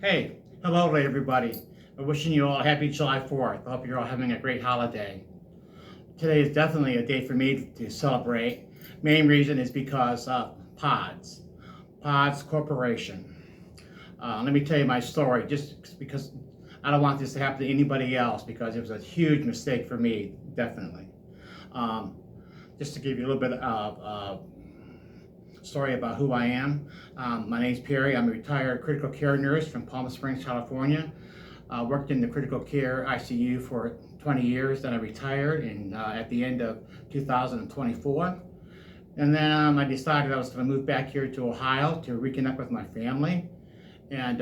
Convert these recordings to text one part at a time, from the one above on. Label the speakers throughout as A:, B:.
A: Hey, hello to everybody. I'm wishing you all a happy July 4th. I hope you're all having a great holiday. Today is definitely a day for me to celebrate. Main reason is because of Pods Corporation. Let me tell you my story just because I don't want this to happen to anybody else because it was a huge mistake for me, definitely. Um, just to give you a little bit of story about who I am. My name is Perry. I'm a retired critical care nurse from Palm Springs, California. Worked in the critical care ICU for 20 years. Then I retired at the end of 2024. And then I decided I was going to move back here to Ohio to reconnect with my family and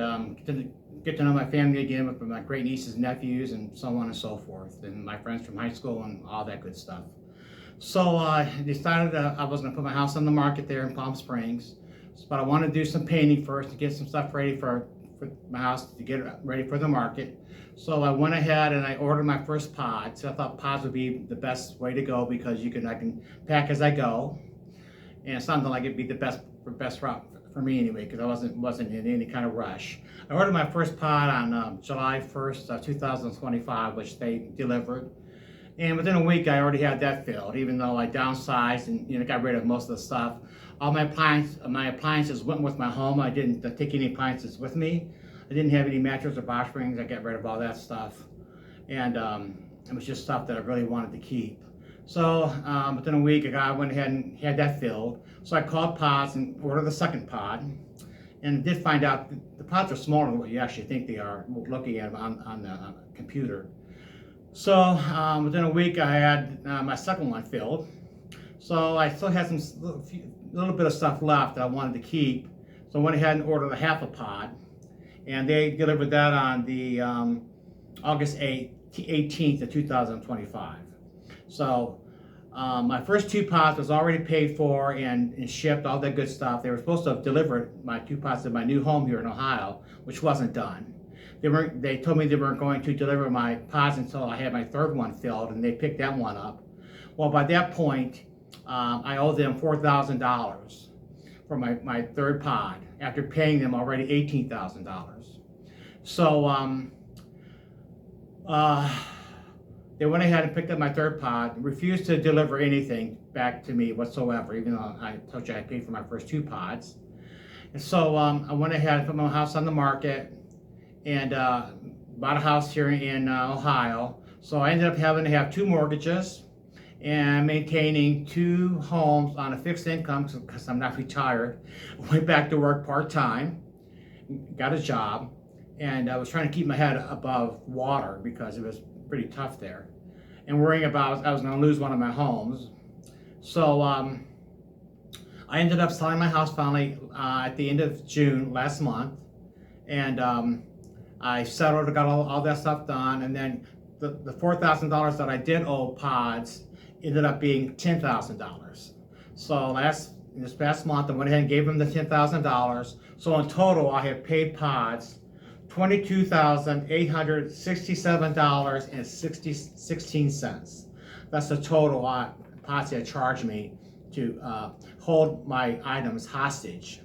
A: get to know my family again with my great nieces and nephews and so on and so forth, and my friends from high school and all that good stuff. So I decided I was going to put my house on the market there in Palm Springs, but I wanted to do some painting first to get some stuff ready for my house to get it ready for the market. So I went ahead and I ordered my first pods. So I thought pods would be the best way to go because I can pack as I go, and something like it'd be the best route for me anyway because I wasn't in any kind of rush. I ordered my first pod on July 1st, 2025, which they delivered. And within a week, I already had that filled, even though I downsized and got rid of most of the stuff. All my appliances went with my home. I didn't take any appliances with me. I didn't have any mattress or box springs. I got rid of all that stuff. And it was just stuff that I really wanted to keep. So within a week, I went ahead and had that filled. So I called Pods and ordered the second pod. And did find out the pods are smaller than what you actually think they are looking at them on the computer. So within a week, I had my second one filled. So I still had some little bit of stuff left that I wanted to keep. So I went ahead and ordered a half a pod, and they delivered that on the August 18th of 2025. So my first two pods was already paid for and shipped, all that good stuff. They were supposed to have delivered my two pods to my new home here in Ohio, which wasn't done. They told me they weren't going to deliver my pods until I had my third one filled, and they picked that one up. Well, by that point, I owed them $4,000 for my third pod after paying them already $18,000. So they went ahead and picked up my third pod, refused to deliver anything back to me whatsoever, even though I told you I paid for my first two pods. And so I went ahead and put my house on the market and bought a house here in Ohio. So I ended up having to have two mortgages and maintaining two homes on a fixed income because I'm not retired. Went back to work part-time, got a job, and I was trying to keep my head above water because it was pretty tough there, and worrying about I was going to lose one of my homes. So I ended up selling my house finally at the end of June last month, and I settled, got all that stuff done, and then the $4,000 that I did owe Pods ended up being $10,000. So this past month, I went ahead and gave them the $10,000. So in total, I have paid Pods $22,867.16. That's the total Pods had charged me to hold my items hostage.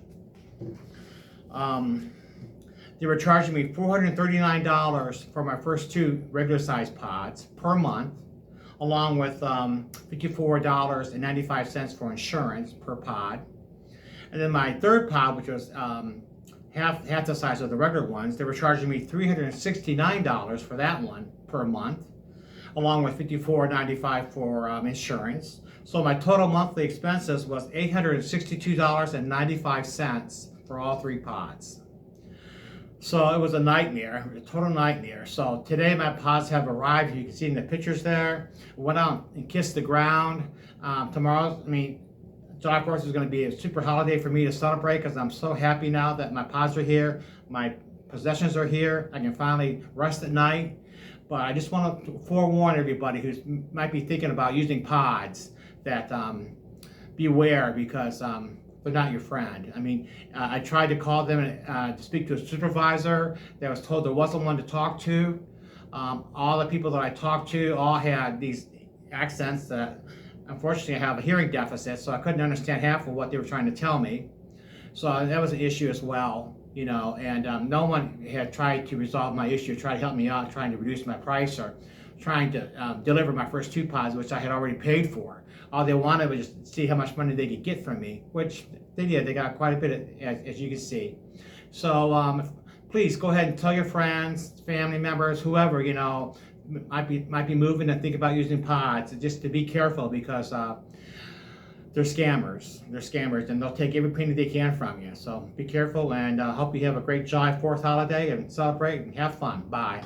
A: They were charging me $439 for my first two regular size pods per month, along with $54.95 for insurance per pod. And then my third pod, which was half the size of the regular ones, they were charging me $369 for that one per month, along with $54.95 for insurance. So my total monthly expenses was $862.95 for all three pods. So it was a nightmare, a total nightmare. So today my pods have arrived. You can see in the pictures there. Went out and kissed the ground. Tomorrow, July 4th is going to be a super holiday for me to celebrate because I'm so happy now that my pods are here, my possessions are here. I can finally rest at night. But I just want to forewarn everybody who might be thinking about using pods that beware because they're not your friend. I tried to call them to speak to a supervisor. That was told there wasn't one to talk to. All the people that I talked to all had these accents that unfortunately I have a hearing deficit, so I couldn't understand half of what they were trying to tell me. So that was an issue as well, you know, and no one had tried to resolve my issue, tried to help me out, trying to reduce my price or trying to deliver my first 2 pods, which I had already paid for. All they wanted was just see how much money they could get from me, which they did. They got quite a bit, as you can see. So please go ahead and tell your friends, family members, whoever, you know, might be moving and think about using pods, just to be careful because they're scammers. They're scammers, and they'll take every penny they can from you. So be careful, and hope you have a great July 4th holiday and celebrate and have fun. Bye.